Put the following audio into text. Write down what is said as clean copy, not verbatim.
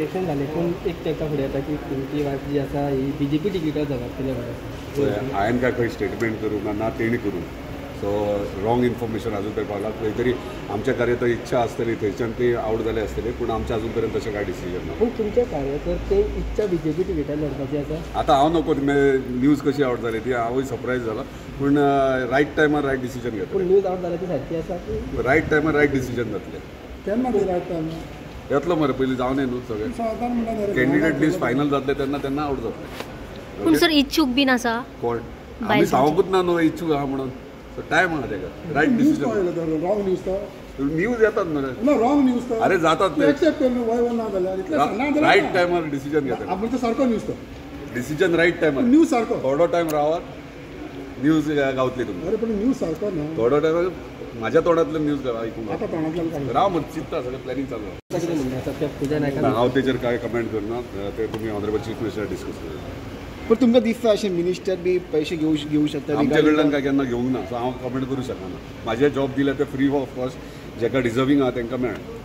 Election झाले पण एक तेका फुडें येता की तुमची वाट जी आसा ही BJP टिकेटार झगडटले म्हणून. हांवें काय खंय स्टेटमेंट करूं ना तेणी करूं. सो रॉंग इन्फॉर्मेशन अजून तरी पावला. खंय तरी आमच्या कार्यकर्त्यां इच्छा आसतली थंयच्यान ती आवट जाले आसतली पूण आमच्या अजून पर्यंत तशें काय डिसिजन ना. पूण तुमच्या कार्यकर्ते इच्छा BJP टिकेटार लढपाची आसा. आतां हांव नको न्यूज कशी आवट जाली ती हांवूय सरप्रायज जाला पूण रायट टायमार रायट डिसिजन घेतले. पूण न्यूज आवट जाल्या ती सारकी आसा की रायट टायमार रायट डिसिजन जातले. केन्ना ते रायट टायम येतलो मरे पयलीं जावन न्हू सगळें कॅन्डिडेट लिस्ट फायनल जातले तेन्ना आवट जातले. पूण सर इच्छूक बीन आसा कोण आमी सांगूंकूच ना न्हू इच्छूक आहा म्हणून. सो टायम आहा तेका right decision. Wrong news news येतात मरे. रॉंग न्यूज अरे जातात एक्सेप्ट कर वय ना जाल्यार रायट टायमार डिसिजन घेतात. आपण सारको न्यूज तो डिसिजन रायट टायमार. न्यूज सारको थोडो टायम रावात न्यूज गावतली तुमकां. अरे पण न्यूज सारको ना थोडो टायम म्हाज्या तोंडांतल्यान न्यूज आयकूंक आता तोंडांतल्यान राव मग चिंता सगळें प्लॅनिंग चालू आहा. कितें म्हणटा सत्य पुजा नायकान हांव तेचेर कांय कमेंट करना. ते तुमी ऑनरेबल चीफ मिनिस्टर डिस्कस करा. पण तुमकां दिसता अशें मिनिस्टर बी पयशे घेवं शकता आमच्या कडल्यान काय केन्ना घेवंक ना. सो हांव कमेंट करूं शकना. म्हाजें जॉब दिलें तें फ्री ऑफ कॉस्ट जेका डिजर्विंग आहा तांकां मेळ्ळें.